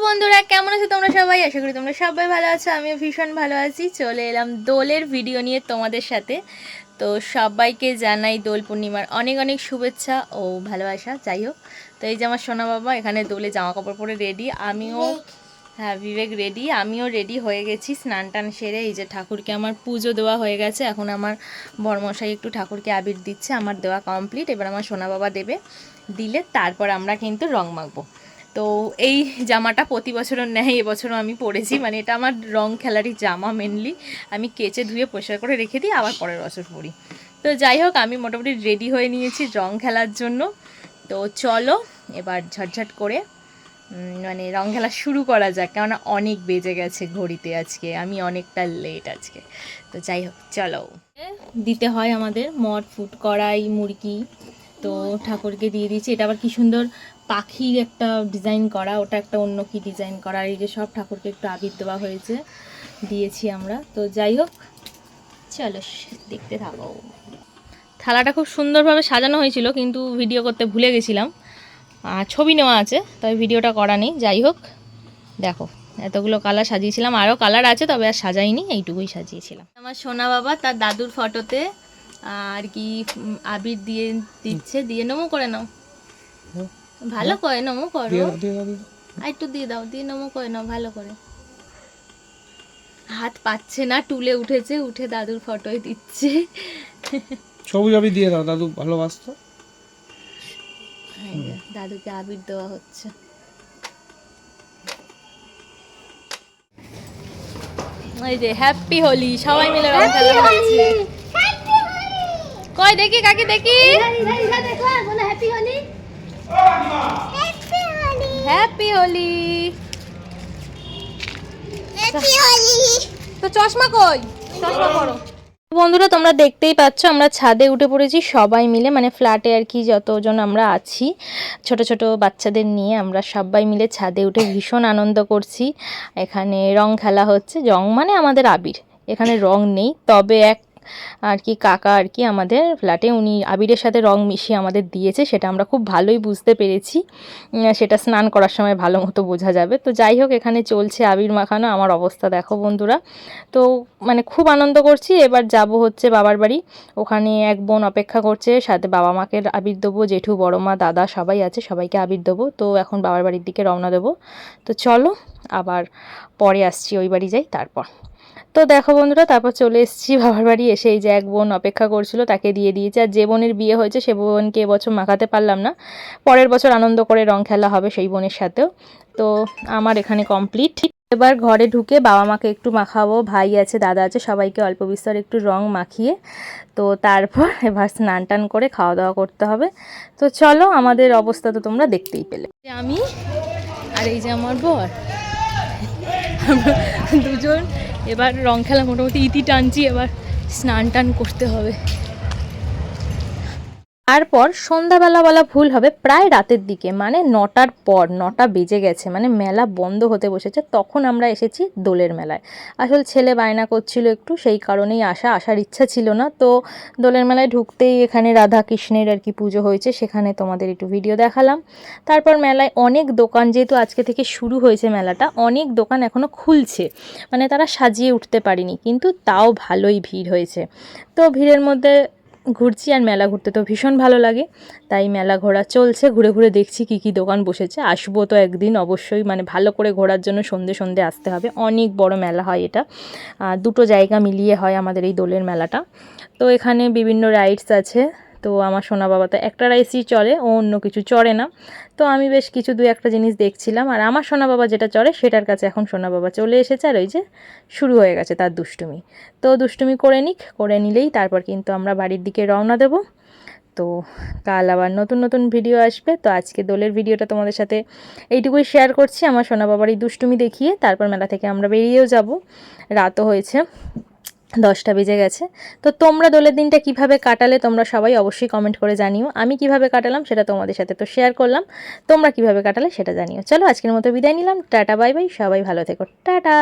বন্ধুরা কেমন আছো তোমরা সবাই? আশা করি তোমরা সবাই ভালো আছো, আমিও ভীষণ ভালো আছি। চলে এলাম দোলের ভিডিও নিয়ে তোমাদের সাথে। তো সবাইকে জানাই দোল পূর্ণিমার অনেক অনেক শুভেচ্ছা ও ভালোবাসা। যাই হোক, তো এই যে আমার সোনা বাবা এখানে দোলে জামা কাপড় পরে রেডি, আমিও বিবেক রেডি, আমিও রেডি হয়ে গেছি স্নান টান সেরে। এই যে ঠাকুরকে আমার পুজো দেওয়া হয়ে গেছে, এখন আমার বড়মশাই একটু ঠাকুরকে আবির দিচ্ছে, আমার দেওয়া কমপ্লিট। এবার আমার সোনা বাবা দেবে, দিলে তারপর আমরা কিন্তু রং মাখবো। তো এই জামাটা প্রতি বছরের ন্যায় এবছরও আমি পরেছি, মানে এটা আমার রং খেলারই জামা মেনলি। আমি কেচে ধুয়ে পরিষ্কার করে রেখে দিই, আবার পরের বছর পরি। তো যাই হোক, আমি মোটামুটি রেডি হয়ে নিয়েছি রং খেলার জন্য। তো চলো এবার ঝটঝট করে মানে রং খেলা শুরু করা যাক, কেননা অনেক বেজে গেছে ঘড়িতে, আজকে আমি অনেকটা লেট আজকে। তো যাই হোক চলো, দিতে হয় আমাদের মট ফুট কড়াই মুরগি। তো ঠাকুরকে দিয়ে দিয়েছি, এটা আবার কি সুন্দর পাখির একটা ডিজাইন করা, ওটা একটা অন্য কি ডিজাইন করা। আর এই যে সব ঠাকুরকে একটু আবির দেওয়া হয়েছে, দিয়েছি আমরা। তো যাই হোক চলো দেখতে থাকো। থালাটা খুব সুন্দরভাবে সাজানো হয়েছিল, কিন্তু ভিডিও করতে ভুলে গেছিলাম। ছবি নেওয়া আছে, তবে ভিডিওটা করা নেই। যাই হোক দেখো, এতগুলো কালার সাজিয়েছিলাম, আরও কালার আছে তবে আর সাজাইনি, এইটুকুই সাজিয়েছিলাম। আমার সোনা বাবা তার দাদুর ফটোতে আর কি আবির দিয়ে দিচ্ছে, দিয়ে নমো করে নাও, ভালো করে নমো করো, একটু দিয়ে দাও, দিয়ে নমো করে নাও ভালো করে। হাত পাচ্ছে না, টুলে উঠেছে, উঠে দাদুর ফটোই দিচ্ছে। ছবি আবির দিয়ে দাও, দাদু ভালোবাসতো। দাদুকে আবির দেওয়া হচ্ছে। এই যে হ্যাপি হোলি, সবাই মিলে রং খেলা হচ্ছে। কই দেখি কাকি, দেখি হ্যাপি হোলি। তো চশমা কই, চশমা পরো। বন্ধুরা তোমরা দেখতেই পাচ্ছ, আমরা ছাদে উঠে পড়েছি সবাই মিলে, মানে ফ্ল্যাটে আর কি যতজন আমরা আছি, ছোট ছোট বাচ্চাদের নিয়ে আমরা সবাই মিলে ছাদে উঠে ভীষণ আনন্দ করছি। এখানে রং খেলা হচ্ছে, রং মানে আমাদের আবির, এখানে রং নেই, তবে এক আর কি কাকা আর কি আমাদের ফ্ল্যাটে, উনি আবিরের সাথে রং মিশিয়ে আমাদের দিয়েছে, সেটা আমরা খুব ভালোই বুঝতে পেরেছি, সেটা স্নান করার সময় ভালো মতো বোঝা যাবে। তো যাই হোক, এখানে চলছে আবির মাখানো, আমার অবস্থা দেখো বন্ধুরা। তো মানে খুব আনন্দ করছি। এবার যাব হচ্ছে বাবার বাড়ি, ওখানে এক বোন অপেক্ষা করছে, সাথে বাবা মাকে আবির দেবো, জেঠু বড় মা দাদা সবাই আছে, সবাইকে আবির দেবো। তো এখন বাবার বাড়ির দিকে রওনা দেবো। তো চলো আবার পরে আসছি, ওই বাড়ি যাই তারপর। তো দেখো বন্ধুরা, তারপর চলে এসেছি বাবার বাড়ি। এসে এই যে এক বোন অপেক্ষা করছিল, তাকে দিয়ে দিয়েছে। আর যে বোনের বিয়ে হয়েছে সে বোনকে এবছর মাখাতে পারলাম না, পরের বছর আনন্দ করে রং খেলা হবে সেই বোনের সাথেও। তো আমার এখানে কমপ্লিট। এবার ঘরে ঢুকে বাবা মাকে একটু মাখাবো, ভাই আছে দাদা আছে, সবাইকে অল্প বিস্তর একটু রং মাখিয়ে তো তারপর এবার স্নান টান করে খাওয়া দাওয়া করতে হবে। তো চলো, আমাদের অবস্থা তো তোমরা দেখতেই পেলে। আমি আর এই যে আমার বর, দুজন এবার রং খেলা মোটামুটি ইতি টানছি, এবার স্নান টান করতে হবে। তারপর সন্ধ্যাবেলা বলা ভুল হবে, প্রায় রাতের দিকে, মানে 9টার পর, 9টা বেজে গেছে, মানে মেলা বন্ধ হতে বসেছে, তখন আমরা এসেছি দোলের মেলায়। আসলে ছেলে বায়না করছিল একটু, সেই কারণেই আসার ইচ্ছা ছিল না। তো দোলের মেলায় ঢুকতেই এখানে রাধা কৃষ্ণের আর কি পুজো হয়েছে, সেখানে তোমাদের একটু ভিডিও দেখালাম। তারপর মেলায় অনেক দোকান, যেহেতু আজকে থেকে শুরু হয়েছে মেলাটা, অনেক দোকান এখনও খুলছে, মানে তারা সাজিয়ে উঠতে পারেনি, কিন্তু তাও ভালোই ভিড় হয়েছে। তো ভিড়ের মধ্যে ঘুরছি, আর মেলা ঘুরতে তো ভীষণ ভালো লাগে, তাই মেলা ঘোরা চলছে, ঘুরে ঘুরে দেখছি কী কী দোকান বসেছে। আসবো তো একদিন অবশ্যই, মানে ভালো করে ঘোরার জন্য সন্ধে সন্ধে আসতে হবে। অনেক বড় মেলা হয় এটা, দুটো জায়গা মিলিয়ে হয় আমাদের এই দোলের মেলাটা। তো এখানে বিভিন্ন রাইডস আছে। তো আমার সোনা বাবা তো একটা রাইডসই চড়ে, ও অন্য কিছু চড়ে না। তো আমি বেশ কিছু দু একটা জিনিস দেখছিলাম, আর আমার সোনা বাবা যেটা চড়ে সেটার কাছে এখন সোনা বাবা চলে এসেছে, আর ওই যে শুরু হয়ে গেছে তার দুষ্টুমি। তো দুষ্টুমি করে নিলেই তারপর কিন্তু আমরা বাড়ির দিকে রওনা দেব। তো কাল আবার নতুন নতুন ভিডিও আসবে। তো আজকে দোলের ভিডিওটা তোমাদের সাথে এইটুকুই শেয়ার করছি, আমার সোনা বাবার এই দুষ্টুমি দেখিয়ে। তারপর মেলা থেকে আমরা বেরিয়েও যাব, রাতও হয়েছে, 10টা বেজে গেছে। তো তোমরা দোলের দিনটা কিভাবে কাটালে তোমরা সবাই অবশ্যই কমেন্ট করে জানিও। আমি কিভাবে কাটালাম সেটা তোমাদের সাথে তো শেয়ার করলাম, তোমরা কিভাবে কাটালে সেটা জানিও। চলো আজকের মতো বিদায় নিলাম, টাটা বাই বাই, সবাই ভালো থেকো, টাটা।